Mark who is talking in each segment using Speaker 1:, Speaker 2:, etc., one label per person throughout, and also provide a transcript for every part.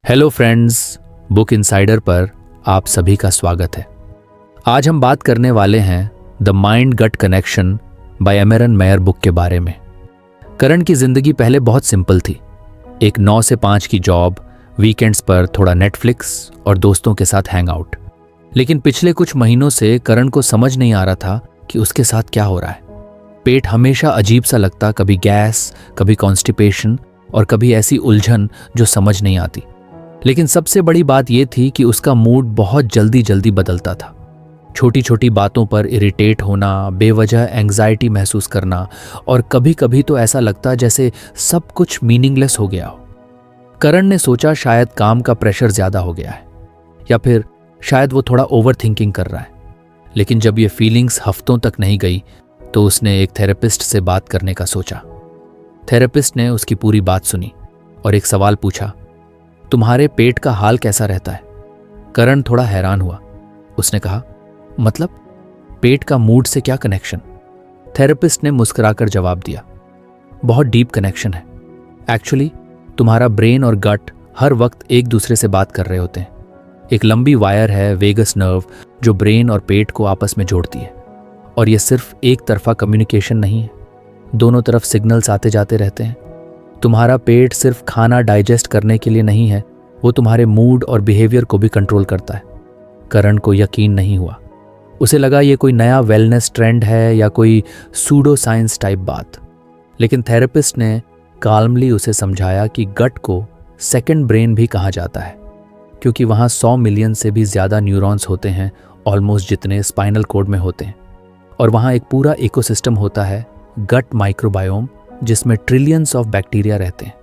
Speaker 1: Hello friends, book insider पर आप सभी का स्वागत है। आज हम बात करने वाले हैं the mind gut connection by Emeran Mayer book के बारे में। करण की जिंदगी पहले बहुत सिंपल थी। एक 9 से 5 की जॉब, वीकेंड्स पर थोड़ा नेटफ्लिक्स और दोस्तों के साथ हैंग आउट। लेकिन पिछले कुछ महीनों से करण को समझ नहीं आ रहा था कि उसके साथ क्या हो रहा है। पेट हमेशा अजीब सा लगता, कभी गैस, कभी कॉन्स्टिपेशन और कभी ऐसी उलझन जो समझ नहीं आती। लेकिन सबसे बड़ी बात यह थी कि उसका मूड बहुत जल्दी जल्दी बदलता था। छोटी छोटी बातों पर इरिटेट होना, बेवजह एंग्जाइटी महसूस करना और कभी कभी तो ऐसा लगता जैसे सब कुछ मीनिंगलेस हो गया हो। करण ने सोचा शायद काम का प्रेशर ज्यादा हो गया है या फिर शायद वो थोड़ा ओवर थिंकिंग कर रहा है। लेकिन जब ये फीलिंग्स हफ्तों तक नहीं गई तो उसने एक थेरेपिस्ट से बात करने का सोचा। थेरेपिस्ट ने उसकी पूरी बात सुनी और एक सवाल पूछा, तुम्हारे पेट का हाल कैसा रहता है? करण थोड़ा हैरान हुआ। उसने कहा, मतलब पेट का मूड से क्या कनेक्शन? थेरेपिस्ट ने मुस्कुराकर जवाब दिया, बहुत डीप कनेक्शन है। एक्चुअली तुम्हारा ब्रेन और गट हर वक्त एक दूसरे से बात कर रहे होते हैं। एक लंबी वायर है, वेगस नर्व, जो ब्रेन और पेट को आपस में जोड़ती है। और यह सिर्फ एक तरफा कम्युनिकेशन नहीं है, दोनों तरफ सिग्नल्स आते जाते रहते हैं। तुम्हारा पेट सिर्फ खाना डाइजेस्ट करने के लिए नहीं है, वो तुम्हारे मूड और बिहेवियर को भी कंट्रोल करता है। करण को यकीन नहीं हुआ। उसे लगा ये कोई नया वेलनेस ट्रेंड है या कोई सूडो साइंस टाइप बात। लेकिन थेरेपिस्ट ने काल्मली उसे समझाया कि गट को सेकंड ब्रेन भी कहा जाता है, क्योंकि वहाँ 100 मिलियन से भी ज़्यादा न्यूरॉन्स होते हैं, ऑलमोस्ट जितने स्पाइनल कोड में होते हैं। और वहाँ एक पूरा इकोसिस्टम होता है, गट माइक्रोबायोम, जिसमें ट्रिलियंस ऑफ बैक्टीरिया रहते हैं।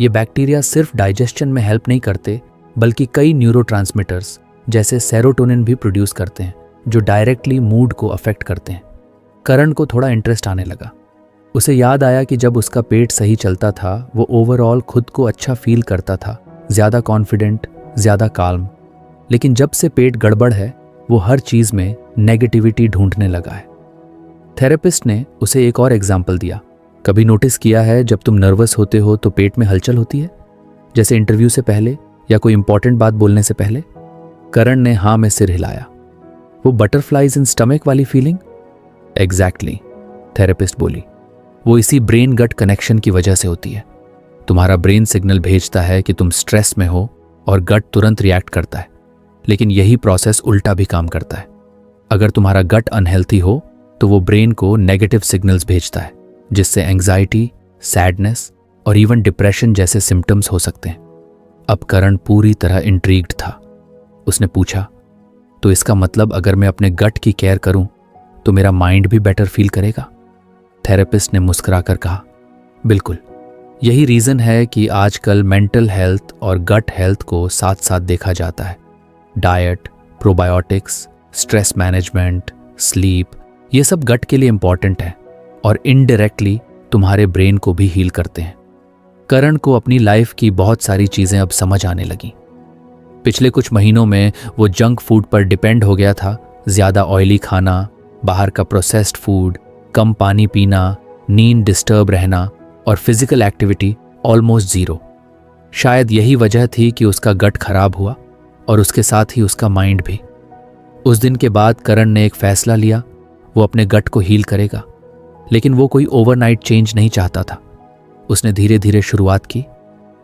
Speaker 1: ये बैक्टीरिया सिर्फ डाइजेशन में हेल्प नहीं करते, बल्कि कई न्यूरोट्रांसमीटर्स जैसे सेरोटोनिन भी प्रोड्यूस करते हैं, जो डायरेक्टली मूड को अफेक्ट करते हैं। करण को थोड़ा इंटरेस्ट आने लगा। उसे याद आया कि जब उसका पेट सही चलता था, वो ओवरऑल खुद को अच्छा फील करता था, ज़्यादा कॉन्फिडेंट, ज़्यादा काल्म। लेकिन जब से पेट गड़बड़ है, वो हर चीज़ में नेगेटिविटी ढूंढने लगा है। थेरेपिस्ट ने उसे एक और एग्जाम्पल दिया, कभी नोटिस किया है जब तुम नर्वस होते हो तो पेट में हलचल होती है, जैसे इंटरव्यू से पहले या कोई इंपॉर्टेंट बात बोलने से पहले? करण ने हाँ में सिर हिलाया। वो बटरफ्लाइज इन स्टमक वाली फीलिंग? एग्जैक्टली, थेरेपिस्ट बोली। वो इसी ब्रेन गट कनेक्शन की वजह से होती है। तुम्हारा ब्रेन सिग्नल भेजता है कि तुम स्ट्रेस में हो और गट तुरंत रिएक्ट करता है। लेकिन यही प्रोसेस उल्टा भी काम करता है। अगर तुम्हारा गट अनहेल्थी हो तो वो ब्रेन को नेगेटिव सिग्नल्स भेजता है, जिससे एंग्जाइटी, सैडनेस और इवन डिप्रेशन जैसे सिम्टम्स हो सकते हैं। अब करण पूरी तरह इंट्रीग्ड था। उसने पूछा, तो इसका मतलब अगर मैं अपने गट की केयर करूं तो मेरा माइंड भी बेटर फील करेगा? थेरेपिस्ट ने मुस्कुराकर कहा, बिल्कुल। यही रीज़न है कि आजकल मेंटल हेल्थ और गट हेल्थ को साथ साथ देखा जाता है। Diet, probiotics, stress management, sleep, ये सब गट के लिए इंपॉर्टेंट है और इनडायरेक्टली तुम्हारे ब्रेन को भी हील करते हैं। करण को अपनी लाइफ की बहुत सारी चीज़ें अब समझ आने लगी। पिछले कुछ महीनों में वो जंक फूड पर डिपेंड हो गया था। ज़्यादा ऑयली खाना, बाहर का प्रोसेस्ड फूड, कम पानी पीना, नींद डिस्टर्ब रहना और फिजिकल एक्टिविटी ऑलमोस्ट ज़ीरो। शायद यही वजह थी कि उसका गट खराब हुआ और उसके साथ ही उसका माइंड भी। उस दिन के बाद करण ने एक फैसला लिया, वो अपने गट को हील करेगा। लेकिन वो कोई ओवरनाइट चेंज नहीं चाहता था। उसने धीरे धीरे शुरुआत की।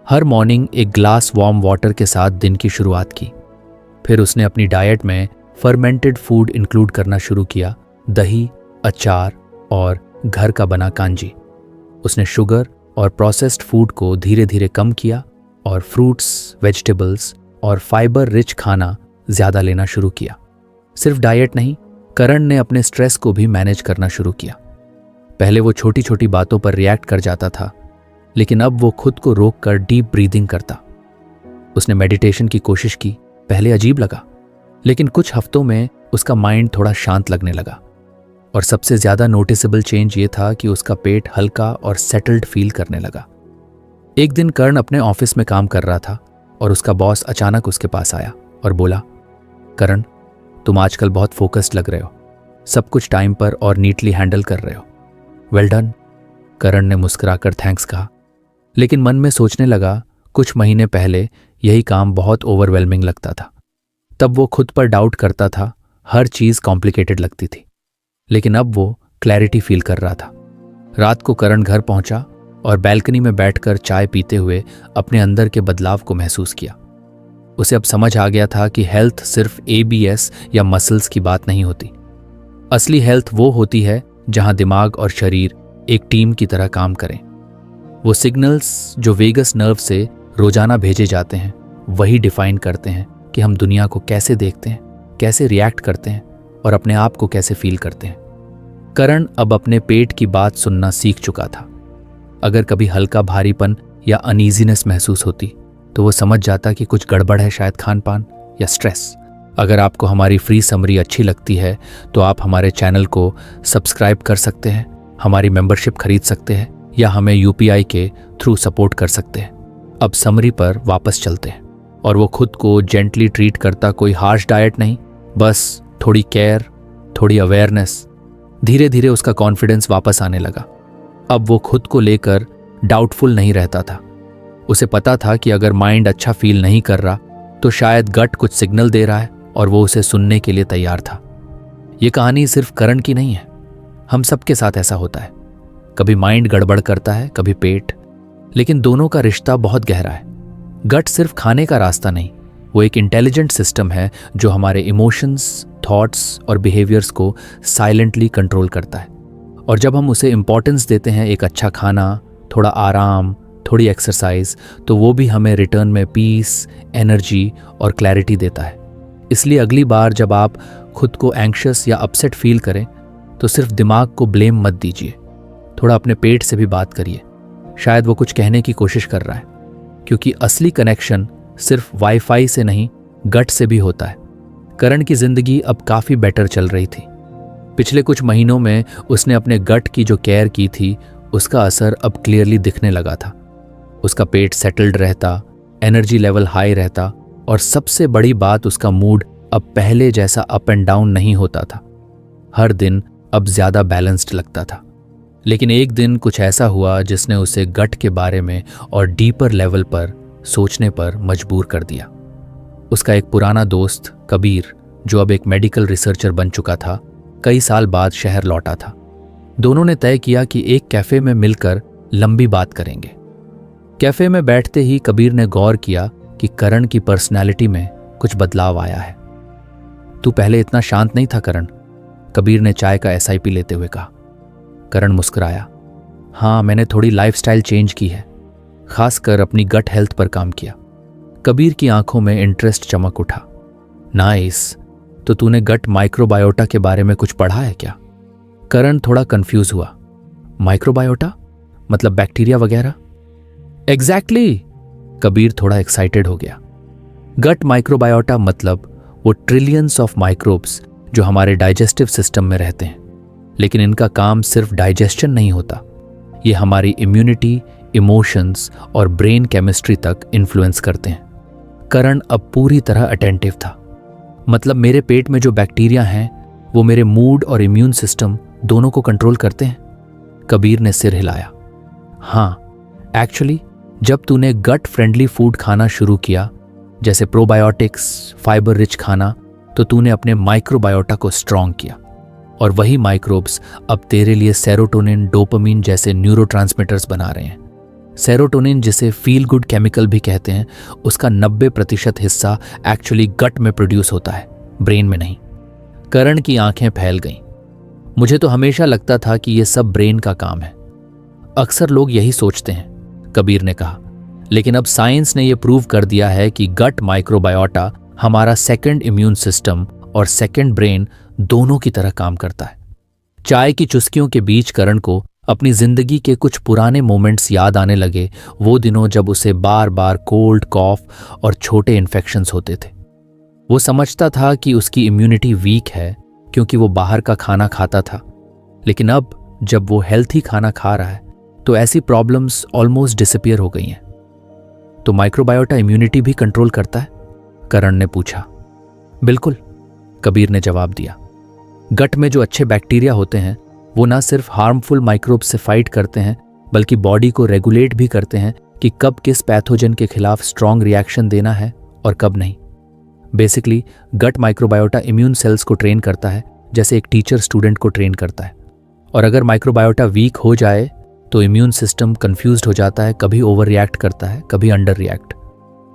Speaker 1: हर मॉर्निंग एक ग्लास वार्म वाटर के साथ दिन की शुरुआत की। फिर उसने अपनी डाइट में फर्मेंटेड फूड इंक्लूड करना शुरू किया, दही, अचार और घर का बना कांजी। उसने शुगर और प्रोसेस्ड फूड को धीरे धीरे कम किया और फ्रूट्स, वेजिटेबल्स और फाइबर रिच खाना ज़्यादा लेना शुरू किया। सिर्फ डाइट नहीं, करण ने अपने स्ट्रेस को भी मैनेज करना शुरू किया। पहले वो छोटी छोटी बातों पर रिएक्ट कर जाता था, लेकिन अब वो खुद को रोक कर डीप ब्रीदिंग करता। उसने मेडिटेशन की कोशिश की। पहले अजीब लगा, लेकिन कुछ हफ्तों में उसका माइंड थोड़ा शांत लगने लगा। और सबसे ज़्यादा नोटिसेबल चेंज ये था कि उसका पेट हल्का और सेटल्ड फील करने लगा। एक दिन कर्ण अपने ऑफिस में काम कर रहा था और उसका बॉस अचानक उसके पास आया और बोला, करण, तुम आजकल बहुत फोकस्ड लग रहे हो, सब कुछ टाइम पर और नीटली हैंडल कर रहे हो। Well done. करण ने मुस्कुराकर थैंक्स कहा, लेकिन मन में सोचने लगा, कुछ महीने पहले यही काम बहुत ओवरवेलमिंग लगता था। तब वो खुद पर डाउट करता था, हर चीज़ कॉम्प्लिकेटेड लगती थी। लेकिन अब वो क्लैरिटी फील कर रहा था। रात को करण घर पहुंचा और बैल्कनी में बैठकर चाय पीते हुए अपने अंदर के बदलाव को महसूस किया। उसे अब समझ आ गया था कि हेल्थ सिर्फ ABS या मसल्स की बात नहीं होती। असली हेल्थ वो होती है जहां दिमाग और शरीर एक टीम की तरह काम करें। वो सिग्नल्स जो वेगस नर्व से रोजाना भेजे जाते हैं वही डिफाइन करते हैं कि हम दुनिया को कैसे देखते हैं, कैसे रिएक्ट करते हैं और अपने आप को कैसे फील करते हैं। करण अब अपने पेट की बात सुनना सीख चुका था। अगर कभी हल्का भारीपन या अनईजीनेस महसूस होती तो वो समझ जाता कि कुछ गड़बड़ है, शायद खान पान या स्ट्रेस। अगर आपको हमारी फ्री समरी अच्छी लगती है तो आप हमारे चैनल को सब्सक्राइब कर सकते हैं, हमारी मेंबरशिप खरीद सकते हैं या हमें UPI के थ्रू सपोर्ट कर सकते हैं। अब समरी पर वापस चलते हैं। और वो खुद को जेंटली ट्रीट करता, कोई हार्श डाइट नहीं, बस थोड़ी केयर, थोड़ी अवेयरनेस। धीरे धीरे उसका कॉन्फिडेंस वापस आने लगा। अब वो खुद को लेकर डाउटफुल नहीं रहता था। उसे पता था कि अगर माइंड अच्छा फील नहीं कर रहा तो शायद गट कुछ सिग्नल दे रहा है और वो उसे सुनने के लिए तैयार था। ये कहानी सिर्फ करण की नहीं है, हम सबके साथ ऐसा होता है। कभी माइंड गड़बड़ करता है, कभी पेट, लेकिन दोनों का रिश्ता बहुत गहरा है। गट सिर्फ खाने का रास्ता नहीं, वो एक इंटेलिजेंट सिस्टम है जो हमारे इमोशंस, थॉट्स और बिहेवियर्स को साइलेंटली कंट्रोल करता है। और जब हम उसे इंपॉर्टेंस देते हैं, एक अच्छा खाना, थोड़ा आराम, थोड़ी एक्सरसाइज, तो वो भी हमें रिटर्न में पीस, एनर्जी और क्लैरिटी देता है। इसलिए अगली बार जब आप खुद को एंग्शियस या अपसेट फील करें तो सिर्फ दिमाग को ब्लेम मत दीजिए, थोड़ा अपने पेट से भी बात करिए। शायद वो कुछ कहने की कोशिश कर रहा है, क्योंकि असली कनेक्शन सिर्फ वाईफाई से नहीं, गट से भी होता है। करण की जिंदगी अब काफ़ी बेटर चल रही थी। पिछले कुछ महीनों में उसने अपने गट की जो केयर की थी उसका असर अब क्लियरली दिखने लगा था। उसका पेट सेटल्ड रहता, एनर्जी लेवल हाई रहता और सबसे बड़ी बात, उसका मूड अब पहले जैसा अप एंड डाउन नहीं होता था। हर दिन अब ज़्यादा बैलेंस्ड लगता था। लेकिन एक दिन कुछ ऐसा हुआ जिसने उसे गट के बारे में और डीपर लेवल पर सोचने पर मजबूर कर दिया। उसका एक पुराना दोस्त कबीर, जो अब एक मेडिकल रिसर्चर बन चुका था, कई साल बाद शहर लौटा था। दोनों ने तय किया कि एक कैफे में मिलकर लंबी बात करेंगे। कैफे में बैठते ही कबीर ने गौर किया कि करण की पर्सनैलिटी में कुछ बदलाव आया है। तू पहले इतना शांत नहीं था करण, कबीर ने चाय का SIP लेते हुए कहा। करण मुस्कुराया। हाँ, मैंने थोड़ी लाइफस्टाइल चेंज की है, खासकर अपनी गट हेल्थ पर काम किया। कबीर की आंखों में इंटरेस्ट चमक उठा। नाइस, तो तूने गट माइक्रोबायोटा के बारे में कुछ पढ़ा है क्या? करण थोड़ा कंफ्यूज हुआ। माइक्रोबायोटा मतलब बैक्टीरिया वगैरह? एग्जैक्टली, कबीर थोड़ा एक्साइटेड हो गया। गट माइक्रोबायोटा मतलब वो ट्रिलियंस ऑफ माइक्रोब्स जो हमारे डाइजेस्टिव सिस्टम में रहते हैं। लेकिन इनका काम सिर्फ डाइजेशन नहीं होता, ये हमारी इम्यूनिटी, इमोशंस और ब्रेन केमिस्ट्री तक इन्फ्लुएंस करते हैं। करण अब पूरी तरह अटेंटिव था। मतलब मेरे पेट में जो बैक्टीरिया हैं वो मेरे मूड और इम्यून सिस्टम दोनों को कंट्रोल करते हैं? कबीर ने सिर हिलाया। हाँ, एक्चुअली जब तूने गट फ्रेंडली फूड खाना शुरू किया, जैसे प्रोबायोटिक्स, फाइबर रिच खाना, तो तूने अपने माइक्रोबायोटा को स्ट्रॉन्ग किया। और वही माइक्रोब्स अब तेरे लिए सेरोटोनिन, डोपामिन जैसे न्यूरोट्रांसमीटर्स बना रहे हैं। सेरोटोनिन, जिसे फील गुड केमिकल भी कहते हैं, उसका 90% हिस्सा एक्चुअली गट में प्रोड्यूस होता है, ब्रेन में नहीं। करण की आंखें फैल गईं। मुझे तो हमेशा लगता था कि यह सब ब्रेन का काम है। अक्सर लोग यही सोचते हैं, कबीर ने कहा, लेकिन अब साइंस ने यह प्रूव कर दिया है कि गट माइक्रोबायोटा हमारा सेकंड इम्यून सिस्टम और सेकंड ब्रेन दोनों की तरह काम करता है। चाय की चुस्कियों के बीच करण को अपनी जिंदगी के कुछ पुराने मोमेंट्स याद आने लगे, वो दिनों जब उसे बार बार कोल्ड, कॉफ और छोटे इन्फेक्शंस होते थे। वो समझता था कि उसकी इम्यूनिटी वीक है क्योंकि वो बाहर का खाना खाता था, लेकिन अब जब वो हेल्थी खाना खा रहा है तो ऐसी प्रॉब्लम्स ऑलमोस्ट डिसअपीयर हो गई हैं। तो माइक्रोबायोटा इम्यूनिटी भी कंट्रोल करता है? करण ने पूछा। बिल्कुल, कबीर ने जवाब दिया। गट में जो अच्छे बैक्टीरिया होते हैं वो ना सिर्फ हार्मफुल माइक्रोब्स से फाइट करते हैं, बल्कि बॉडी को रेगुलेट भी करते हैं कि कब किस पैथोजन के खिलाफ स्ट्रॉन्ग रिएक्शन देना है और कब नहीं। Basically gut microbiota immune cells को ट्रेन करता है जैसे एक टीचर स्टूडेंट को ट्रेन करता है। और अगर माइक्रोबायोटा वीक हो जाए तो इम्यून सिस्टम कंफ्यूज्ड हो जाता है, कभी ओवर रिएक्ट करता है, कभी अंडर रिएक्ट।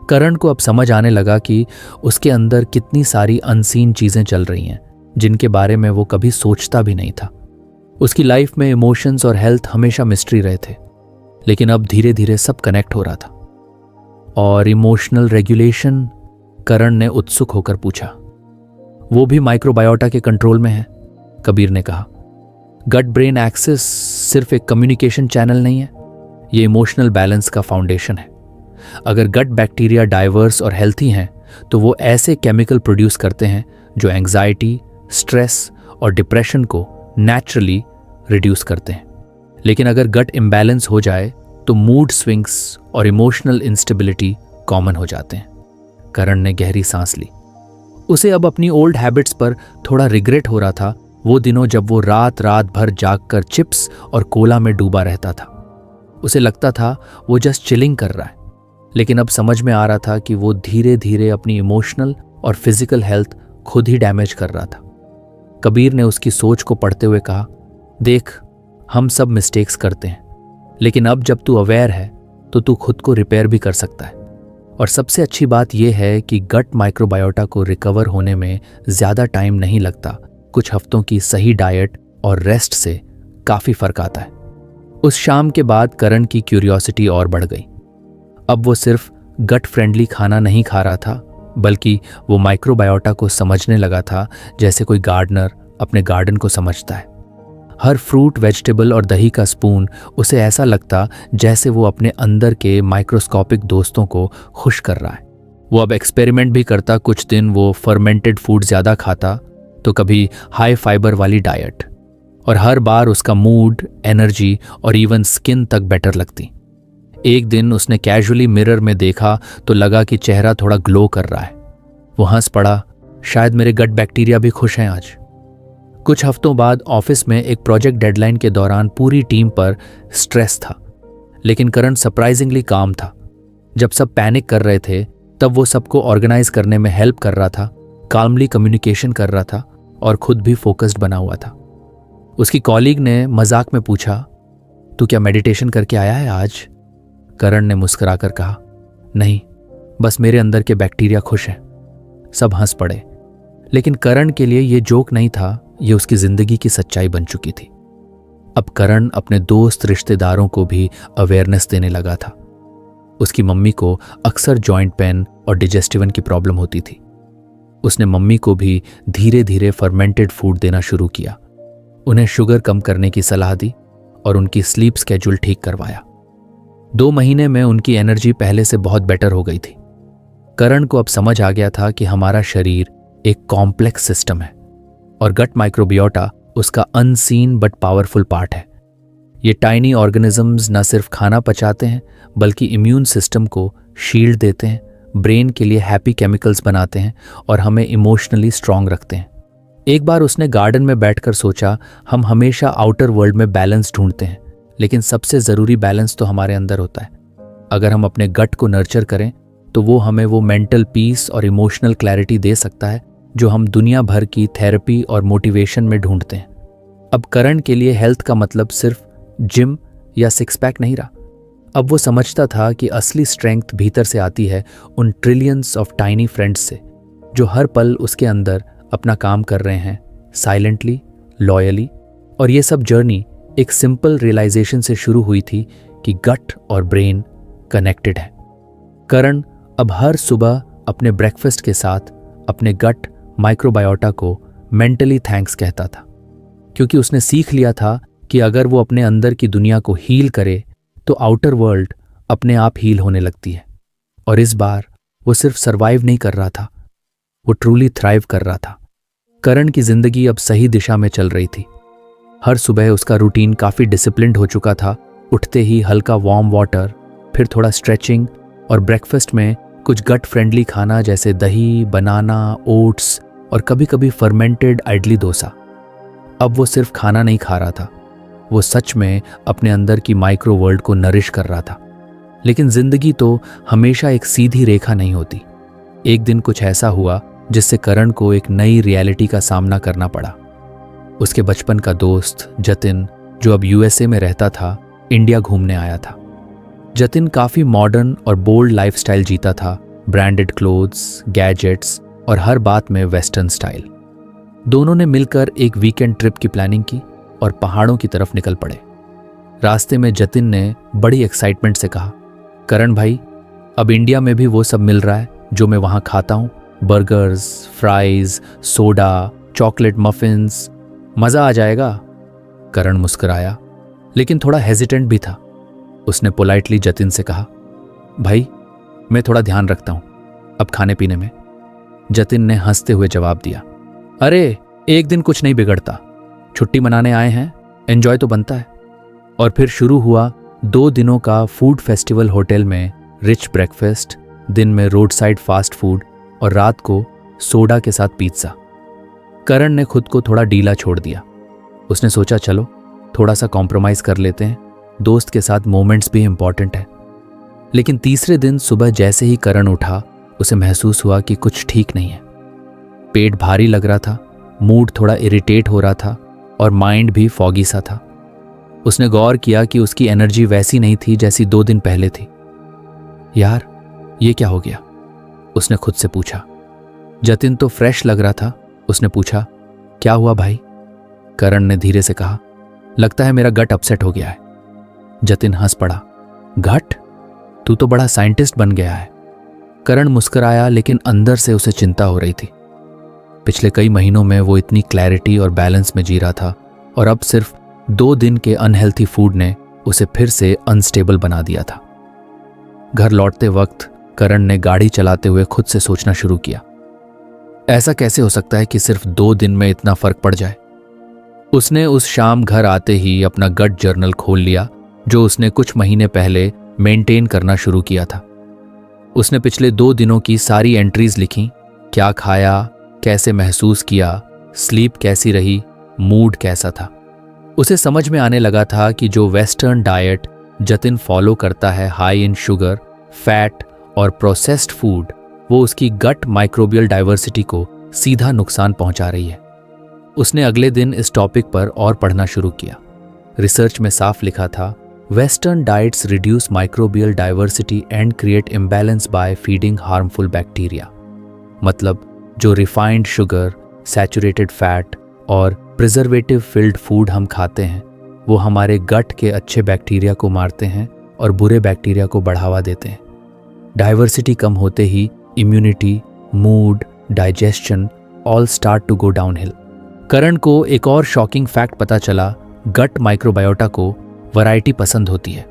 Speaker 1: करण को अब समझ आने लगा कि उसके अंदर कितनी सारी अनसीन चीजें चल रही हैं जिनके बारे में वो कभी सोचता भी नहीं था। उसकी लाइफ में इमोशंस और हेल्थ हमेशा मिस्ट्री रहे थे, लेकिन अब धीरे धीरे सब कनेक्ट हो रहा था। और इमोशनल रेगुलेशन, करण ने उत्सुक होकर पूछा। वो भी माइक्रोबायोटा के कंट्रोल में है, कबीर ने कहा। गट ब्रेन एक्सिस सिर्फ एक कम्युनिकेशन चैनल नहीं है, ये इमोशनल बैलेंस का फाउंडेशन है। अगर गट बैक्टीरिया डाइवर्स और हेल्थी हैं तो वो ऐसे केमिकल प्रोड्यूस करते हैं जो एंग्जाइटी, स्ट्रेस और डिप्रेशन को नेचुरली रिड्यूस करते हैं। लेकिन अगर गट इम्बैलेंस हो जाए तो मूड स्विंग्स और इमोशनल इंस्टेबिलिटी कॉमन हो जाते हैं। करण ने गहरी सांस ली। उसे अब अपनी ओल्ड हैबिट्स पर थोड़ा रिग्रेट हो रहा था, वो दिनों जब वो रात रात भर जागकर चिप्स और कोला में डूबा रहता था। उसे लगता था वो जस्ट चिलिंग कर रहा है, लेकिन अब समझ में आ रहा था कि वो धीरे धीरे अपनी इमोशनल और फिजिकल हेल्थ खुद ही डैमेज कर रहा था। कबीर ने उसकी सोच को पढ़ते हुए कहा, देख, हम सब मिस्टेक्स करते हैं, लेकिन अब जब तू अवेयर है तो तू खुद को रिपेयर भी कर सकता है। और सबसे अच्छी बात यह है कि गट माइक्रोबायोटा को रिकवर होने में ज़्यादा टाइम नहीं लगता। कुछ हफ्तों की सही डाइट और रेस्ट से काफ़ी फर्क आता है। उस शाम के बाद करण की क्यूरियोसिटी और बढ़ गई। अब वो सिर्फ गट फ्रेंडली खाना नहीं खा रहा था, बल्कि वो माइक्रोबायोटा को समझने लगा था जैसे कोई गार्डनर अपने गार्डन को समझता है। हर फ्रूट, वेजिटेबल और दही का स्पून उसे ऐसा लगता जैसे वो अपने अंदर के माइक्रोस्कोपिक दोस्तों को खुश कर रहा है। वो अब एक्सपेरिमेंट भी करता। कुछ दिन वो फर्मेंटेड फूड ज़्यादा खाता तो कभी हाई फाइबर वाली डाइट, और हर बार उसका मूड, एनर्जी और इवन स्किन तक बेटर लगती। एक दिन उसने कैजुअली मिरर में देखा तो लगा कि चेहरा थोड़ा ग्लो कर रहा है। वो हंस पड़ा, शायद मेरे गट बैक्टीरिया भी खुश हैं आज। कुछ हफ्तों बाद ऑफिस में एक प्रोजेक्ट डेडलाइन के दौरान पूरी टीम पर स्ट्रेस था, लेकिन करण सरप्राइजिंगली काम था। जब सब पैनिक कर रहे थे तब वो सबको ऑर्गेनाइज करने में हेल्प कर रहा था, काल्मली कम्युनिकेशन कर रहा था और खुद भी फोकस्ड बना हुआ था। उसकी कॉलीग ने मजाक में पूछा, तू क्या मेडिटेशन करके आया है आज? करण ने मुस्कुराकर कहा, नहीं, बस मेरे अंदर के बैक्टीरिया खुश हैं। सब हंस पड़े, लेकिन करण के लिए ये जोक नहीं था, ये उसकी जिंदगी की सच्चाई बन चुकी थी। अब करण अपने दोस्त, रिश्तेदारों को भी अवेयरनेस देने लगा था। उसकी मम्मी को अक्सर जॉइंट पेन और डिजेस्टिवन की प्रॉब्लम होती थी। उसने मम्मी को भी धीरे धीरे फर्मेंटेड फूड देना शुरू किया, उन्हें शुगर कम करने की सलाह दी और उनकी स्लीप स्केड्यूल ठीक करवाया। 2 महीने में उनकी एनर्जी पहले से बहुत बेटर हो गई थी। करण को अब समझ आ गया था कि हमारा शरीर एक कॉम्प्लेक्स सिस्टम है और गट माइक्रोबियोटा उसका अनसीन बट पावरफुल पार्ट है। ये टाइनी ऑर्गेनिजम्स न सिर्फ खाना पचाते हैं बल्कि इम्यून सिस्टम को शील्ड देते हैं, ब्रेन के लिए हैप्पी केमिकल्स बनाते हैं और हमें इमोशनली स्ट्रांग रखते हैं। एक बार उसने गार्डन में बैठकर सोचा, हम हमेशा आउटर वर्ल्ड में बैलेंस ढूंढते हैं, लेकिन सबसे ज़रूरी बैलेंस तो हमारे अंदर होता है। अगर हम अपने गट को नर्चर करें तो वो हमें वो मेंटल पीस और इमोशनल क्लैरिटी दे सकता है जो हम दुनिया भर की थेरेपी और मोटिवेशन में ढूंढते हैं। अब करण के लिए हेल्थ का मतलब सिर्फ जिम या सिक्स पैक नहीं रहा। अब वो समझता था कि असली स्ट्रेंथ भीतर से आती है उन ट्रिलियंस ऑफ टाइनी फ्रेंड्स से जो हर पल उसके अंदर अपना काम कर रहे हैं, साइलेंटली, लॉयली। और ये सब जर्नी एक सिंपल रियलाइजेशन से शुरू हुई थी कि गट और ब्रेन कनेक्टेड है। करण अब हर सुबह अपने ब्रेकफास्ट के साथ अपने गट माइक्रोबायोटा को मेंटली थैंक्स कहता था, क्योंकि उसने सीख लिया था कि अगर वो अपने अंदर की दुनिया को हील करे तो आउटर वर्ल्ड अपने आप हील होने लगती है। और इस बार वो सिर्फ सरवाइव नहीं कर रहा था, वो ट्रूली थ्राइव कर रहा था। करण की जिंदगी अब सही दिशा में चल रही थी। हर सुबह उसका रूटीन काफ़ी डिसिप्लिन्ड हो चुका था। उठते ही हल्का वार्म वाटर, फिर थोड़ा स्ट्रेचिंग और ब्रेकफास्ट में कुछ गट फ्रेंडली खाना जैसे दही, बनाना, ओट्स और कभी कभी फर्मेंटेड इडली डोसा। अब वो सिर्फ खाना नहीं खा रहा था, वो सच में अपने अंदर की माइक्रो वर्ल्ड को नरिश कर रहा था। लेकिन जिंदगी तो हमेशा एक सीधी रेखा नहीं होती। एक दिन कुछ ऐसा हुआ जिससे करण को एक नई रियलिटी का सामना करना पड़ा। उसके बचपन का दोस्त जतिन, जो अब यूएसए में रहता था, इंडिया घूमने आया था। जतिन काफी मॉडर्न और बोल्ड लाइफस्टाइल जीता था, ब्रांडेड क्लोथ्स, गैजेट्स और हर बात में वेस्टर्न स्टाइल। दोनों ने मिलकर एक वीकेंड ट्रिप की प्लानिंग की और पहाड़ों की तरफ निकल पड़े। रास्ते में जतिन ने बड़ी एक्साइटमेंट से कहा, करण भाई, अब इंडिया में भी वो सब मिल रहा है जो मैं वहां खाता हूं, burgers, fries, soda, chocolate muffins, मजा आ जाएगा। करण मुस्कुराया, लेकिन थोड़ा हेजिटेंट भी था। उसने पोलाइटली जतिन से कहा, भाई मैं थोड़ा ध्यान रखता हूं अब खाने पीने में। जतिन ने हंसते हुए जवाब दिया, अरे एक दिन कुछ नहीं बिगड़ता, छुट्टी मनाने आए हैं, एंजॉय तो बनता है। और फिर शुरू हुआ 2 दिनों का फूड फेस्टिवल। होटल में रिच ब्रेकफास्ट, दिन में रोड साइड फास्ट फूड और रात को सोडा के साथ पिज्जा। करण ने खुद को थोड़ा ढीला छोड़ दिया। उसने सोचा, चलो थोड़ा सा कॉम्प्रोमाइज कर लेते हैं, दोस्त के साथ मोमेंट्स भी इंपॉर्टेंट है। लेकिन तीसरे दिन सुबह जैसे ही करण उठा, उसे महसूस हुआ कि कुछ ठीक नहीं है। पेट भारी लग रहा था, मूड थोड़ा इरिटेट हो रहा था और माइंड भी फॉगी सा था। उसने गौर किया कि उसकी एनर्जी वैसी नहीं थी जैसी 2 दिन पहले थी। यार ये क्या हो गया, उसने खुद से पूछा। जतिन तो फ्रेश लग रहा था। उसने पूछा, क्या हुआ भाई? करण ने धीरे से कहा, लगता है मेरा गट अपसेट हो गया है। जतिन हंस पड़ा, गट? तू तो बड़ा साइंटिस्ट बन गया है। करण मुस्कुराया, लेकिन अंदर से उसे चिंता हो रही थी। पिछले कई महीनों में वो इतनी क्लैरिटी और बैलेंस में जी रहा था, और अब सिर्फ 2 दिन के अनहेल्थी फूड ने उसे फिर से अनस्टेबल बना दिया था। घर लौटते वक्त करण ने गाड़ी चलाते हुए खुद से सोचना शुरू किया, ऐसा कैसे हो सकता है कि सिर्फ 2 दिन में इतना फर्क पड़ जाए। उसने उस शाम घर आते ही अपना गट जर्नल खोल लिया, जो उसने कुछ महीने पहले मेंटेन करना शुरू किया था। उसने पिछले 2 दिनों की सारी एंट्रीज लिखी, क्या खाया, कैसे महसूस किया, स्लीप कैसी रही, मूड कैसा था। उसे समझ में आने लगा था कि जो वेस्टर्न डाइट जतिन फॉलो करता है, हाई इन शुगर, फैट और प्रोसेस्ड फूड, वो उसकी गट माइक्रोबियल डाइवर्सिटी को सीधा नुकसान पहुंचा रही है। उसने अगले दिन इस टॉपिक पर और पढ़ना शुरू किया। रिसर्च में साफ लिखा था, western diets reduce microbial diversity and create imbalance by feeding harmful bacteria. मतलब जो रिफाइंड शुगर, सैचुरेटेड फैट और प्रिजर्वेटिव फिल्ड फूड हम खाते हैं, वो हमारे गट के अच्छे बैक्टीरिया को मारते हैं और बुरे बैक्टीरिया को बढ़ावा देते हैं। डाइवर्सिटी कम होते ही immunity, mood, digestion all start to go downhill. Karan को एक और शॉकिंग फैक्ट पता चला, गट माइक्रोबायोटा को वैरायटी पसंद होती है,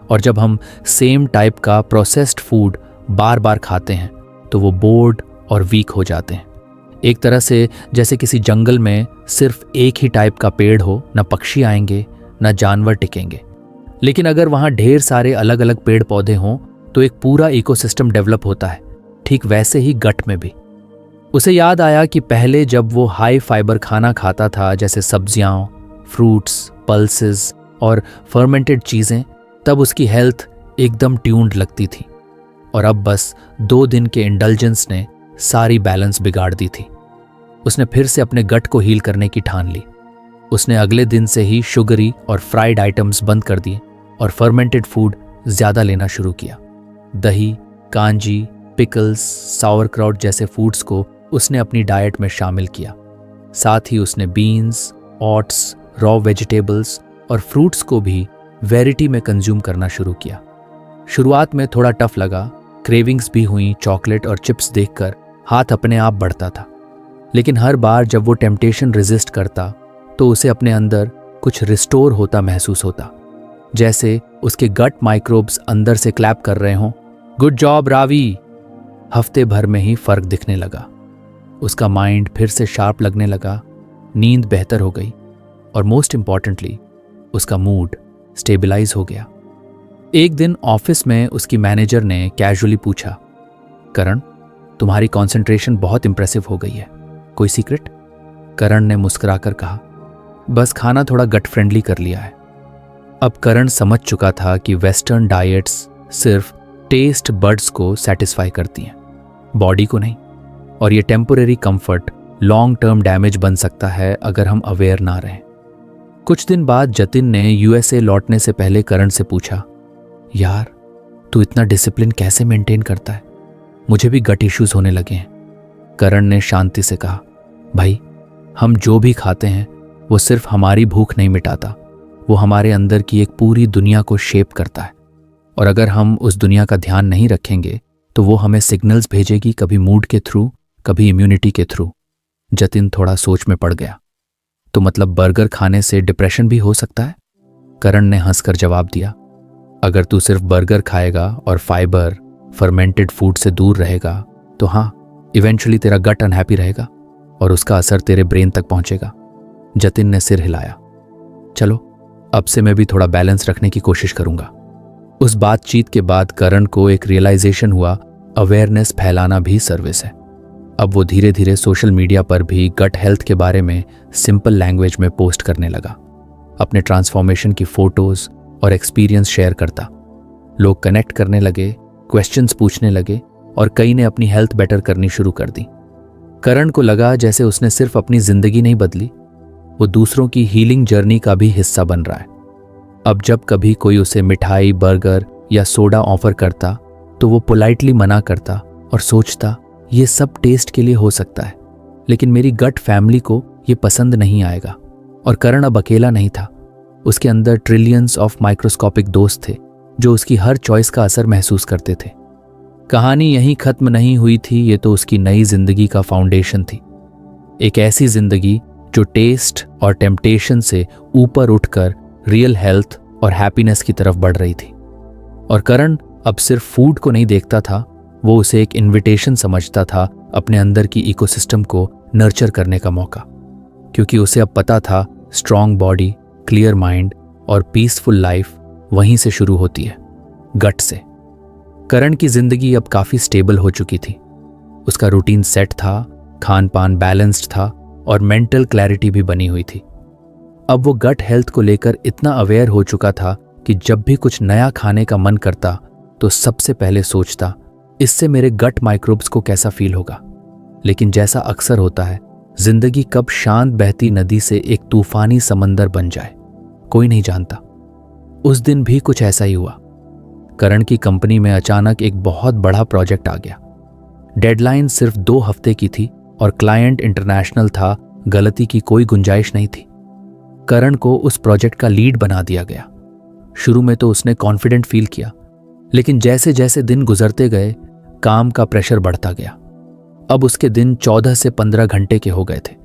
Speaker 1: और जब हम सेम टाइप का प्रोसेस्ड फूड बार बार खाते हैं तो वो बोर्ड और वीक हो जाते हैं। एक तरह से जैसे किसी जंगल में सिर्फ एक ही टाइप का पेड़ हो, न पक्षी आएंगे न जानवर टिकेंगे। लेकिन अगर वहाँ ढेर सारे अलग अलग पेड़ पौधे हों तो एक पूरा इकोसिस्टम डेवलप होता है। ठीक वैसे ही गट में भी। उसे याद आया कि पहले जब वो हाई फाइबर खाना खाता था, जैसे सब्जियां, फ्रूट्स, पल्सेस और फर्मेंटेड चीज़ें, तब उसकी हेल्थ एकदम ट्यून्ड लगती थी। और अब बस 2 दिन के इंडल्जेंस ने सारी बैलेंस बिगाड़ दी थी। उसने फिर से अपने गट को हील करने की ठान ली। उसने अगले दिन से ही शुगरी और फ्राइड आइटम्स बंद कर दिए और फर्मेंटेड फूड ज़्यादा लेना शुरू किया। दही, कांजी, पिकल्स, सावरक्राउट जैसे फूड्स को उसने अपनी डाइट में शामिल किया। साथ ही उसने बीन्स, ओट्स, रॉ वेजिटेबल्स और फ्रूट्स को भी वेरिटी में कंज्यूम करना शुरू किया। शुरुआत में थोड़ा टफ लगा, क्रेविंग्स भी हुई, चॉकलेट और चिप्स देखकर हाथ अपने आप बढ़ता था। लेकिन हर बार जब वो टेम्पटेशन रेजिस्ट करता तो उसे अपने अंदर कुछ रिस्टोर होता महसूस होता, जैसे उसके गट माइक्रोब्स अंदर से क्लैप कर रहे हों, गुड जॉब रावी। हफ्ते भर में ही फर्क दिखने लगा। उसका माइंड फिर से शार्प लगने लगा, नींद बेहतर हो गई और मोस्ट इंपॉर्टेंटली उसका मूड स्टेबलाइज हो गया। एक दिन ऑफिस में उसकी मैनेजर ने कैजुअली पूछा, करण तुम्हारी कंसंट्रेशन बहुत इंप्रेसिव हो गई है, कोई सीक्रेट? करण ने मुस्कुराकर कहा, बस खाना थोड़ा गट फ्रेंडली कर लिया है। अब करण समझ चुका था कि वेस्टर्न डाइट्स सिर्फ टेस्ट बड्स को सेटिस्फाई करती हैं, बॉडी को नहीं। और ये temporary comfort long term damage बन सकता है अगर हम अवेयर ना रहें। कुछ दिन बाद जतिन ने यूएसए लौटने से पहले करण से पूछा, यार तू इतना डिसिप्लिन कैसे मेंटेन करता है? मुझे भी गट इश्यूज होने लगे हैं। करण ने शांति से कहा, भाई हम जो भी खाते हैं वो सिर्फ हमारी भूख नहीं मिटाता, वो हमारे अंदर की एक पूरी दुनिया को शेप करता है। और अगर हम उस दुनिया का ध्यान नहीं रखेंगे तो वो हमें सिग्नल्स भेजेगी, कभी मूड के थ्रू, कभी इम्यूनिटी के थ्रू। जतिन थोड़ा सोच में पड़ गया। तो मतलब बर्गर खाने से डिप्रेशन भी हो सकता है? करण ने हंसकर जवाब दिया, अगर तू सिर्फ बर्गर खाएगा और फाइबर, फर्मेंटेड फूड से दूर रहेगा तो हाँ, इवेंचुअली तेरा गट अनहैप्पी रहेगा और उसका असर तेरे ब्रेन तक पहुंचेगा। जतिन ने सिर हिलाया। चलो अब से मैं भी थोड़ा बैलेंस रखने की कोशिश करूंगा। उस बातचीत के बाद करण को एक रियलाइजेशन हुआ, अवेयरनेस फैलाना भी सर्विस है। अब वो धीरे धीरे सोशल मीडिया पर भी गट हेल्थ के बारे में सिंपल लैंग्वेज में पोस्ट करने लगा। अपने ट्रांसफॉर्मेशन की फोटोज और एक्सपीरियंस शेयर करता। लोग कनेक्ट करने लगे, क्वेश्चंस पूछने लगे और कई ने अपनी हेल्थ बेटर करनी शुरू कर दी। करण को लगा जैसे उसने सिर्फ अपनी जिंदगी नहीं बदली, वो दूसरों की हीलिंग जर्नी का भी हिस्सा बन रहा है। अब जब कभी कोई उसे मिठाई, बर्गर या सोडा ऑफर करता तो वो पोलाइटली मना करता और सोचता ये सब टेस्ट के लिए हो सकता है, लेकिन मेरी गट फैमिली को ये पसंद नहीं आएगा। और करण अब अकेला नहीं था, उसके अंदर ट्रिलियंस ऑफ माइक्रोस्कोपिक दोस्त थे जो उसकी हर चॉइस का असर महसूस करते थे। कहानी यहीं खत्म नहीं हुई थी, ये तो उसकी नई जिंदगी का फाउंडेशन थी। एक ऐसी जिंदगी जो टेस्ट और टेम्पटेशन से ऊपर उठकर रियल हेल्थ और हैप्पीनेस की तरफ बढ़ रही थी। और करण अब सिर्फ फूड को नहीं देखता था, वो उसे एक इन्विटेशन समझता था अपने अंदर की इकोसिस्टम को नर्चर करने का मौका। क्योंकि उसे अब पता था स्ट्रॉन्ग बॉडी, क्लियर माइंड और पीसफुल लाइफ वहीं से शुरू होती है, गट से। करण की जिंदगी अब काफी स्टेबल हो चुकी थी। उसका रूटीन सेट था, खान पान बैलेंस्ड था और मेंटल क्लैरिटी भी बनी हुई थी। अब वो गट हेल्थ को लेकर इतना अवेयर हो चुका था कि जब भी कुछ नया खाने का मन करता तो सबसे पहले सोचता, इससे मेरे गट माइक्रोब्स को कैसा फील होगा। लेकिन जैसा अक्सर होता है, जिंदगी कब शांत बहती नदी से एक तूफानी समंदर बन जाए कोई नहीं जानता। उस दिन भी कुछ ऐसा ही हुआ। करण की कंपनी में अचानक एक बहुत बड़ा प्रोजेक्ट आ गया। डेडलाइन सिर्फ 2 हफ्ते की थी और क्लाइंट इंटरनेशनल था, गलती की कोई गुंजाइश नहीं थी। करण को उस प्रोजेक्ट का लीड बना दिया गया। शुरू में तो उसने कॉन्फिडेंट फील किया, लेकिन जैसे जैसे दिन गुजरते गए काम का प्रेशर बढ़ता गया। अब उसके दिन 14 से 15 घंटे के हो गए थे।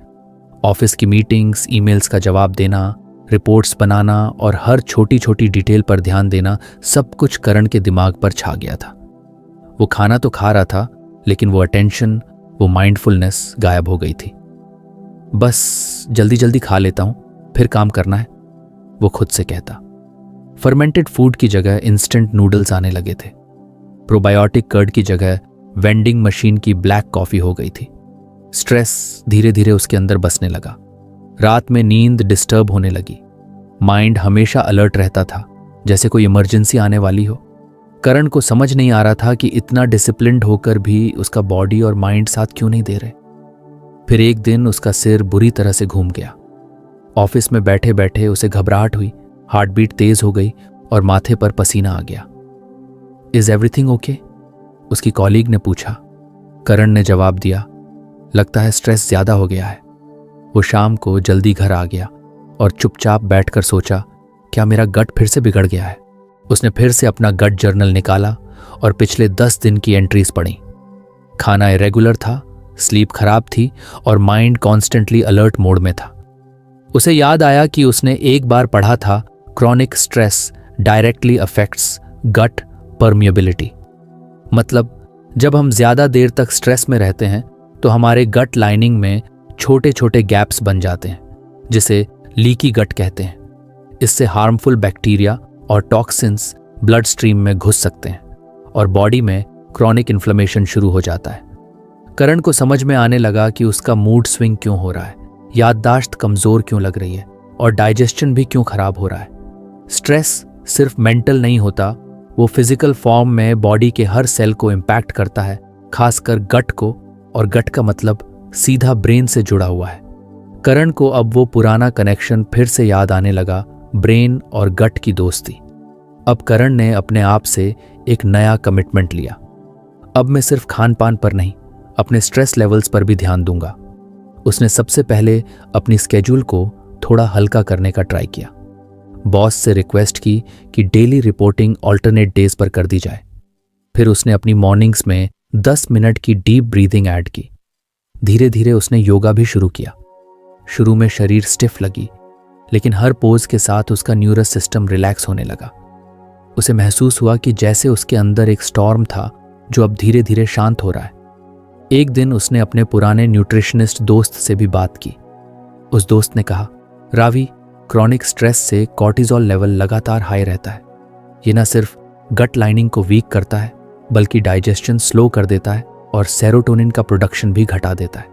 Speaker 1: ऑफिस की मीटिंग्स, ईमेल्स का जवाब देना, रिपोर्ट्स बनाना और हर छोटी छोटी डिटेल पर ध्यान देना, सब कुछ करण के दिमाग पर छा गया था। वो खाना तो खा रहा था, लेकिन वो अटेंशन, वो माइंडफुलनेस गायब हो गई थी। बस जल्दी जल्दी खा लेता हूं, फिर काम करना है, वो खुद से कहता। फर्मेंटेड फूड की जगह इंस्टेंट नूडल्स आने लगे थे। प्रोबायोटिक कर्ड की जगह वेंडिंग मशीन की ब्लैक कॉफी हो गई थी। स्ट्रेस धीरे धीरे उसके अंदर बसने लगा। रात में नींद डिस्टर्ब होने लगी। माइंड हमेशा अलर्ट रहता था, जैसे कोई इमरजेंसी आने वाली हो। करण को समझ नहीं आ रहा था कि इतना डिसिप्लिन्ड होकर भी उसका बॉडी और माइंड साथ क्यों नहीं दे रहे। फिर एक दिन उसका सिर बुरी तरह से घूम गया। ऑफिस में बैठे बैठे उसे घबराहट हुई, हार्ट बीट तेज हो गई और माथे पर पसीना आ गया। Is everything okay? उसकी कॉलीग ने पूछा। करण ने जवाब दिया, लगता है स्ट्रेस ज्यादा हो गया है। वो शाम को जल्दी घर आ गया और चुपचाप बैठकर सोचा, क्या मेरा गट फिर से बिगड़ गया है? उसने फिर से अपना गट जर्नल निकाला और पिछले 10 दिन की एंट्रीज पढ़ी। खाना इरेगुलर था, स्लीप खराब थी और माइंड कॉन्स्टेंटली अलर्ट मोड में था। उसे याद आया कि उसने एक बार पढ़ा था, क्रॉनिक स्ट्रेस डायरेक्टली अफेक्ट्स गट परमिएबिलिटी। मतलब जब हम ज्यादा देर तक स्ट्रेस में रहते हैं तो हमारे गट लाइनिंग में छोटे छोटे गैप्स बन जाते हैं, जिसे लीकी गट कहते हैं। इससे हार्मफुल बैक्टीरिया और टॉक्सिन्स ब्लड स्ट्रीम में घुस सकते हैं और बॉडी में क्रॉनिक इन्फ्लेमेशन शुरू हो जाता है। करण को समझ में आने लगा कि उसका मूड स्विंग क्यों हो रहा है, याददाश्त कमजोर क्यों लग रही है और डाइजेशन भी क्यों खराब हो रहा है। स्ट्रेस सिर्फ मेंटल नहीं होता, वो फिजिकल फॉर्म में बॉडी के हर सेल को इम्पैक्ट करता है, खासकर गट को, और गट का मतलब सीधा ब्रेन से जुड़ा हुआ है। करण को अब वो पुराना कनेक्शन फिर से याद आने लगा, ब्रेन और गट की दोस्ती। अब करण ने अपने आप से एक नया कमिटमेंट लिया। अब मैं सिर्फ खान पान पर नहीं, अपने स्ट्रेस लेवल्स पर भी ध्यान दूंगा। उसने सबसे पहले अपनी स्केड्यूल को थोड़ा हल्का करने का ट्राई किया। बॉस से रिक्वेस्ट की कि डेली रिपोर्टिंग अल्टरनेट डेज पर कर दी जाए। फिर उसने अपनी मॉर्निंग्स में 10 मिनट की डीप ब्रीदिंग ऐड की। धीरे धीरे उसने योगा भी शुरू किया। शुरू में शरीर स्टिफ लगी, लेकिन हर पोज के साथ उसका न्यूरस सिस्टम रिलैक्स होने लगा। उसे महसूस हुआ कि जैसे उसके अंदर एक स्टॉर्म था जो अब धीरे धीरे शांत हो रहा है। एक दिन उसने अपने पुराने न्यूट्रिशनिस्ट दोस्त से भी बात की। उस दोस्त ने कहा, रावी, क्रॉनिक स्ट्रेस से कॉर्टिजोल लेवल लगातार हाई रहता है। ये न सिर्फ गट लाइनिंग को वीक करता है, बल्कि डाइजेशन स्लो कर देता है और सेरोटोनिन का प्रोडक्शन भी घटा देता है।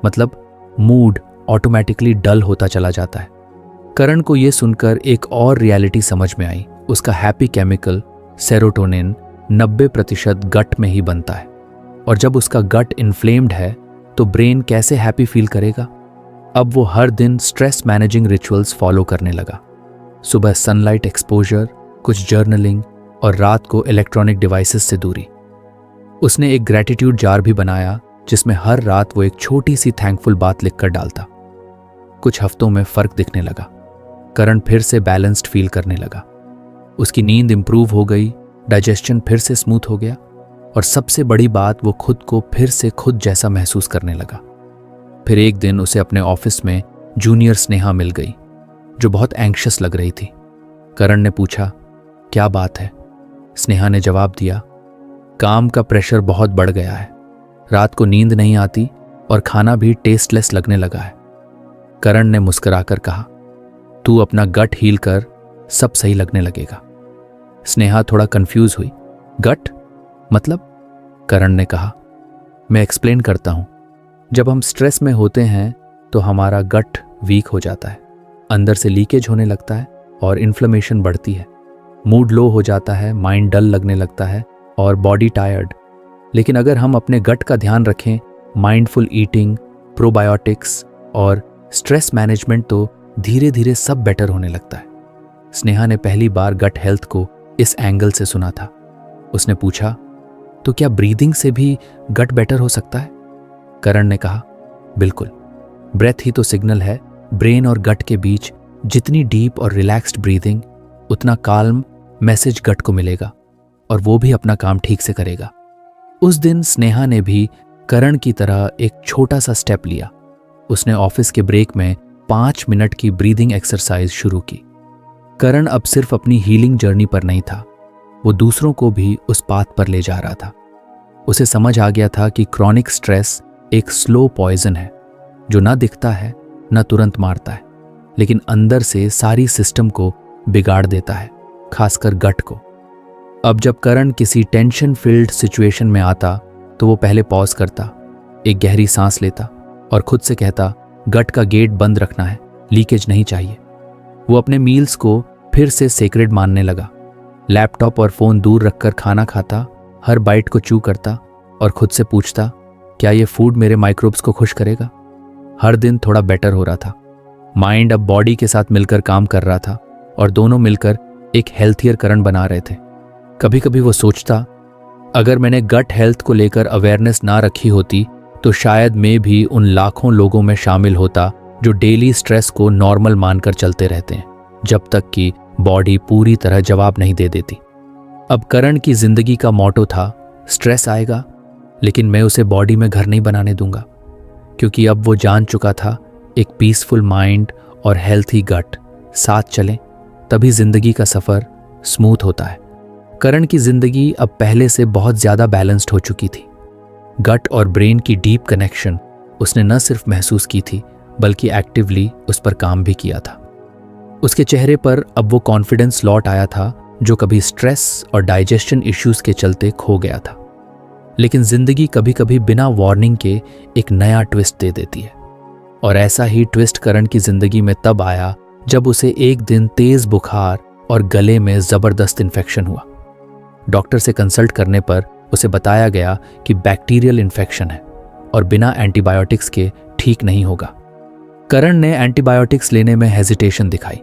Speaker 1: मतलब मूड ऑटोमेटिकली डल होता चला जाता है। करण को यह सुनकर एक और रियलिटी समझ में आई। उसका हैप्पी केमिकल सेरोटोनिन 90% गट में ही बनता है, और जब उसका गट इन्फ्लेम्ड है तो ब्रेन कैसे हैप्पी फील करेगा। अब वो हर दिन स्ट्रेस मैनेजिंग रिचुअल्स फॉलो करने लगा। सुबह सनलाइट एक्सपोजर, कुछ जर्नलिंग और रात को इलेक्ट्रॉनिक डिवाइसेस से दूरी। उसने एक ग्रैटिट्यूड जार भी बनाया जिसमें हर रात वो एक छोटी सी थैंकफुल बात लिखकर डालता। कुछ हफ्तों में फर्क दिखने लगा। करण फिर से बैलेंस्ड फील करने लगा। उसकी नींद इंप्रूव हो गई, डाइजेशन फिर से स्मूथ हो गया, और सबसे बड़ी बात, वो खुद को फिर से खुद जैसा महसूस करने लगा। फिर एक दिन उसे अपने ऑफिस में जूनियर स्नेहा मिल गई, जो बहुत एंग्शियस लग रही थी। करण ने पूछा, क्या बात है? स्नेहा ने जवाब दिया, काम का प्रेशर बहुत बढ़ गया है, रात को नींद नहीं आती और खाना भी टेस्टलेस लगने लगा है। करण ने मुस्कुराकर कहा, तू अपना गट हील कर, सब सही लगने लगेगा। स्नेहा थोड़ा कंफ्यूज हुई। गट मतलब? करण ने कहा, मैं एक्सप्लेन करता हूं। जब हम स्ट्रेस में होते हैं तो हमारा गट वीक हो जाता है, अंदर से लीकेज होने लगता है और इन्फ्लेमेशन बढ़ती है। मूड लो हो जाता है, माइंड डल लगने लगता है और बॉडी टायर्ड। लेकिन अगर हम अपने गट का ध्यान रखें, माइंडफुल ईटिंग, प्रोबायोटिक्स और स्ट्रेस मैनेजमेंट, तो धीरे धीरे सब बेटर होने लगता है। स्नेहा ने पहली बार गट हेल्थ को इस एंगल से सुना था। उसने पूछा, तो क्या ब्रीदिंग से भी गट बेटर हो सकता है? करण ने कहा, बिल्कुल। ब्रेथ ही तो सिग्नल है। ब्रेन और गट के बीच जितनी डीप और रिलैक्स्ड ब्रीदिंग, उतना काल्म मैसेज गट को मिलेगा और वो भी अपना काम ठीक से करेगा। उस दिन स्नेहा ने भी करण की तरह एक छोटा सा स्टेप लिया। उसने ऑफिस के ब्रेक में 5 मिनट की ब्रीदिंग एक्सरसाइज शुरू की। करण अब सिर्फ अपनी हीलिंग जर्नी पर नहीं था, वो दूसरों को भी उस पाथ पर ले जा रहा था। उसे समझ आ गया था कि क्रॉनिक स्ट्रेस एक स्लो पॉइजन है जो ना दिखता है, ना तुरंत मारता है, लेकिन अंदर से सारी सिस्टम को बिगाड़ देता है, खासकर गट को। अब जब करण किसी टेंशन फिल्ड सिचुएशन में आता तो वो पहले पॉज करता, एक गहरी सांस लेता और खुद से कहता, गट का गेट बंद रखना है, लीकेज नहीं चाहिए। वो अपने मील्स को फिर से सेक्रेड मानने लगा। लैपटॉप और फोन दूर रखकर खाना खाता, हर बाइट को च्यू करता और खुद से पूछता, क्या ये फूड मेरे माइक्रोब्स को खुश करेगा? हर दिन थोड़ा बेटर हो रहा था। माइंड अब बॉडी के साथ मिलकर काम कर रहा था और दोनों मिलकर एक हेल्थियर करण बना रहे थे। कभी कभी वो सोचता, अगर मैंने गट हेल्थ को लेकर अवेयरनेस ना रखी होती तो शायद मैं भी उन लाखों लोगों में शामिल होता जो डेली स्ट्रेस को नॉर्मल मानकर चलते रहते हैं, जब तक कि बॉडी पूरी तरह जवाब नहीं दे देती। अब करण की जिंदगी का मोटो था, स्ट्रेस आएगा लेकिन मैं उसे बॉडी में घर नहीं बनाने दूंगा, क्योंकि अब वो जान चुका था एक पीसफुल माइंड और हेल्थी गट साथ चलें तभी जिंदगी का सफर स्मूथ होता है। करण की जिंदगी अब पहले से बहुत ज्यादा बैलेंस्ड हो चुकी थी। गट और ब्रेन की डीप कनेक्शन उसने न सिर्फ महसूस की थी बल्कि एक्टिवली उस पर काम भी किया था। उसके चेहरे पर अब वो कॉन्फिडेंस लौट आया था जो कभी स्ट्रेस और डाइजेशन इश्यूज के चलते खो गया था। लेकिन जिंदगी कभी कभी बिना वार्निंग के एक नया ट्विस्ट दे देती है, और ऐसा ही ट्विस्ट करण की जिंदगी में तब आया जब उसे एक दिन तेज बुखार और गले में जबरदस्त इन्फेक्शन हुआ। डॉक्टर से कंसल्ट करने पर उसे बताया गया कि बैक्टीरियल इन्फेक्शन है और बिना एंटीबायोटिक्स के ठीक नहीं होगा। करण ने एंटीबायोटिक्स लेने में हेजिटेशन दिखाई,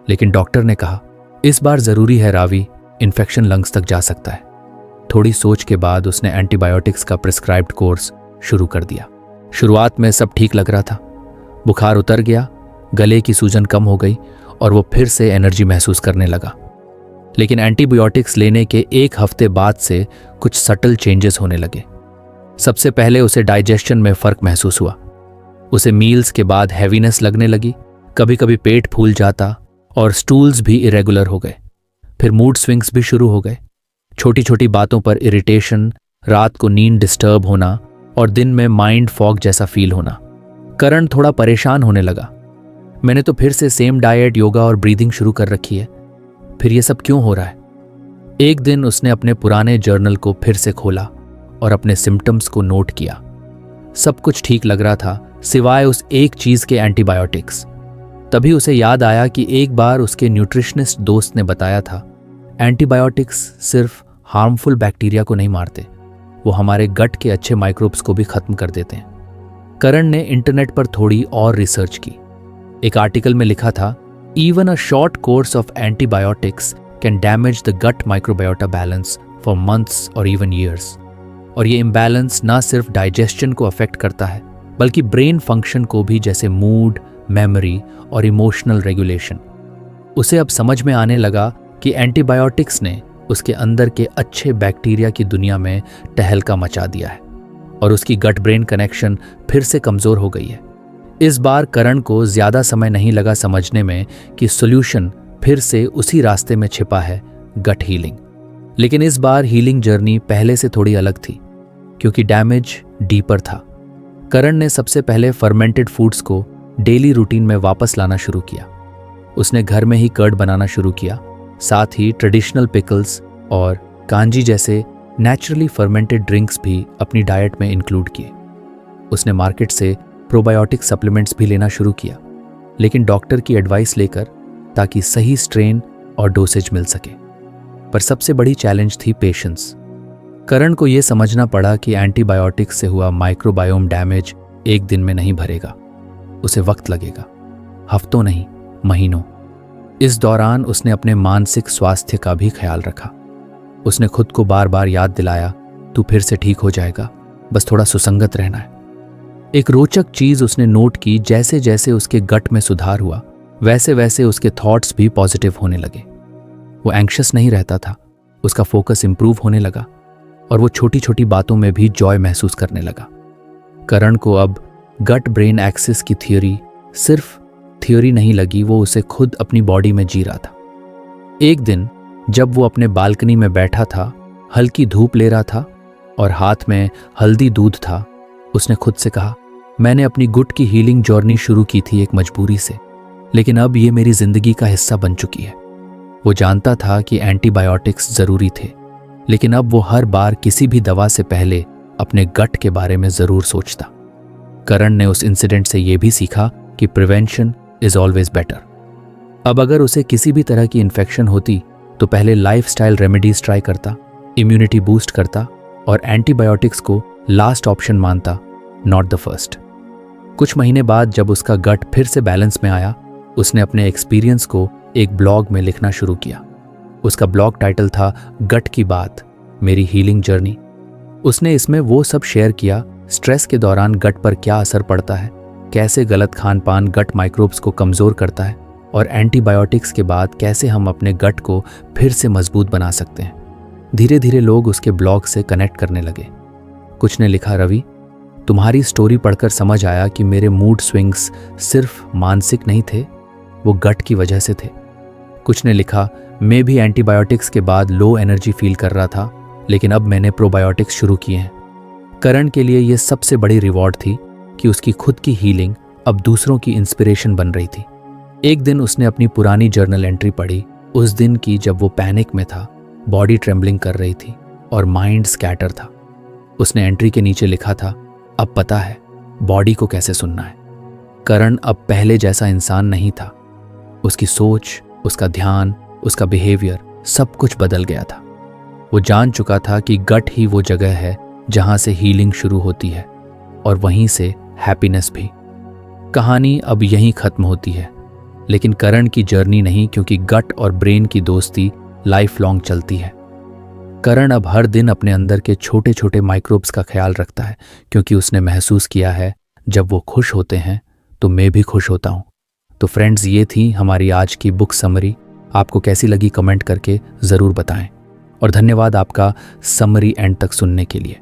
Speaker 1: लेकिन डॉक्टर ने कहा, इस बार जरूरी है रावी, इन्फेक्शन लंग्स तक जा सकता है। थोड़ी सोच के बाद उसने एंटीबायोटिक्स का प्रिस्क्राइब्ड कोर्स शुरू कर दिया। शुरुआत में सब ठीक लग रहा था, बुखार उतर गया, गले की सूजन कम हो गई और वो फिर से एनर्जी महसूस करने लगा। लेकिन एंटीबायोटिक्स लेने के 1 हफ्ते बाद से कुछ सटल चेंजेस होने लगे। सबसे पहले उसे डाइजेशन में फर्क महसूस हुआ। उसे मील्स के बाद हैवीनेस लगने लगी, कभी कभी पेट फूल जाता और स्टूल्स भी इरेगुलर हो गए। फिर मूड स्विंग्स भी शुरू हो गए, छोटी छोटी बातों पर इरिटेशन, रात को नींद डिस्टर्ब होना और दिन में माइंड फॉग जैसा फील होना। करण थोड़ा परेशान होने लगा। मैंने तो फिर से सेम डाइट, योगा और ब्रीदिंग शुरू कर रखी है, फिर ये सब क्यों हो रहा है? एक दिन उसने अपने पुराने जर्नल को फिर से खोला और अपने सिम्टम्स को नोट किया। सब कुछ ठीक लग रहा था सिवाय उस एक चीज के, एंटीबायोटिक्स। तभी उसे याद आया कि एक बार उसके न्यूट्रिशनिस्ट दोस्त ने बताया था, एंटीबायोटिक्स सिर्फ हार्मफुल बैक्टीरिया को नहीं मारते, वो हमारे गट के अच्छे माइक्रोब्स को भी खत्म कर देते हैं। करण ने इंटरनेट पर थोड़ी और रिसर्च की। एक आर्टिकल में लिखा था, even a short course of antibiotics can damage the gut microbiota balance for months और इवन ईयर्स। और ये इम्बैलेंस ना सिर्फ डाइजेशन को अफेक्ट करता है, बल्कि ब्रेन फंक्शन को भी, जैसे मूड, मेमोरी और इमोशनल रेगुलेशन। उसे अब समझ में आने लगा कि एंटीबायोटिक्स ने उसके अंदर के अच्छे बैक्टीरिया की दुनिया में टहलका मचा दिया है और उसकी गट ब्रेन कनेक्शन फिर से कमजोर हो गई है। इस बार करण को ज्यादा समय नहीं लगा समझने में कि सॉल्यूशन फिर से उसी रास्ते में छिपा है, गट हीलिंग। लेकिन इस बार हीलिंग जर्नी पहले से थोड़ी अलग थी, क्योंकि डैमेज डीपर था। करण ने सबसे पहले फर्मेंटेड फूड्स को डेली रूटीन में वापस लाना शुरू किया। उसने घर में ही कर्ड बनाना शुरू किया, साथ ही ट्रेडिशनल पिकल्स और कांजी जैसे नेचुरली फर्मेंटेड ड्रिंक्स भी अपनी डाइट में इंक्लूड किए। उसने मार्केट से प्रोबायोटिक सप्लीमेंट्स भी लेना शुरू किया, लेकिन डॉक्टर की एडवाइस लेकर, ताकि सही स्ट्रेन और डोसेज मिल सके। पर सबसे बड़ी चैलेंज थी पेशेंस। करण को यह समझना पड़ा कि एंटीबायोटिक्स से हुआ माइक्रोबायोम डैमेज एक दिन में नहीं भरेगा, उसे वक्त लगेगा, हफ्तों नहीं महीनों। इस दौरान उसने अपने मानसिक स्वास्थ्य का भी ख्याल रखा। उसने खुद को बार बार याद दिलाया, तू फिर से ठीक हो जाएगा, बस थोड़ा सुसंगत रहना है। एक रोचक चीज उसने नोट की, जैसे जैसे उसके गट में सुधार हुआ, वैसे वैसे उसके थॉट्स भी पॉजिटिव होने लगे। वो एंग्शियस नहीं रहता था, उसका फोकस इंप्रूव होने लगा और वो छोटी छोटी बातों में भी जॉय महसूस करने लगा। करण को अब गट ब्रेन एक्सिस की थियोरी सिर्फ थियोरी नहीं लगी, वो उसे खुद अपनी बॉडी में जी रहा था। एक दिन जब वो अपने बालकनी में बैठा था, हल्की धूप ले रहा था और हाथ में हल्दी दूध था, उसने खुद से कहा, मैंने अपनी गुट की हीलिंग जर्नी शुरू की थी एक मजबूरी से, लेकिन अब ये मेरी जिंदगी का हिस्सा बन चुकी है। वो जानता था कि एंटीबायोटिक्स जरूरी थे, लेकिन अब वो हर बार किसी भी दवा से पहले अपने गट के बारे में जरूर सोचता। करण ने उस इंसिडेंट से यह भी सीखा कि प्रिवेंशन इज ऑलवेज बेटर। अब अगर उसे किसी भी तरह की इन्फेक्शन होती तो पहले लाइफस्टाइल रेमेडीज ट्राई करता, इम्यूनिटी बूस्ट करता और एंटीबायोटिक्स को लास्ट ऑप्शन मानता, नॉट द फर्स्ट। कुछ महीने बाद जब उसका गट फिर से बैलेंस में आया, उसने अपने एक्सपीरियंस को एक ब्लॉग में लिखना शुरू किया। उसका ब्लॉग टाइटल था गट की बात, मेरी हीलिंग जर्नी। उसने इसमें वो सब शेयर किया, स्ट्रेस के दौरान गट पर क्या असर पड़ता है, कैसे गलत खान पान गट माइक्रोब्स को कमज़ोर करता है और एंटीबायोटिक्स के बाद कैसे हम अपने गट को फिर से मजबूत बना सकते हैं। धीरे धीरे लोग उसके ब्लॉग से कनेक्ट करने लगे। कुछ ने लिखा, रवि, तुम्हारी स्टोरी पढ़कर समझ आया कि मेरे मूड स्विंग्स सिर्फ मानसिक नहीं थे, वो गट की वजह से थे। कुछ ने लिखा, मैं भी एंटीबायोटिक्स के बाद लो एनर्जी फील कर रहा था, लेकिन अब मैंने प्रोबायोटिक्स शुरू किए हैं। करण के लिए यह सबसे बड़ी रिवॉर्ड थी कि उसकी खुद की हीलिंग अब दूसरों की इंस्पिरेशन बन रही थी। एक दिन उसने अपनी पुरानी जर्नल एंट्री पढ़ी, उस दिन की जब वो पैनिक में था, बॉडी ट्रेम्बलिंग कर रही थी और माइंड स्कैटर था। उसने एंट्री के नीचे लिखा था, अब पता है बॉडी को कैसे सुनना है। करण अब पहले जैसा इंसान नहीं था। उसकी सोच, उसका ध्यान, उसका बिहेवियर सब कुछ बदल गया था। वो जान चुका था कि गट ही वो जगह है जहां से हीलिंग शुरू होती है और वहीं से हैप्पीनेस भी। कहानी अब यहीं खत्म होती है, लेकिन करण की जर्नी नहीं, क्योंकि गट और ब्रेन की दोस्ती लाइफ लॉन्ग चलती है। करण अब हर दिन अपने अंदर के छोटे छोटे माइक्रोब्स का ख्याल रखता है, क्योंकि उसने महसूस किया है जब वो खुश होते हैं तो मैं भी खुश होता हूँ। तो फ्रेंड्स, ये थी हमारी आज की बुक समरी। आपको कैसी लगी कमेंट करके ज़रूर बताएं, और धन्यवाद आपका समरी एंड तक सुनने के लिए।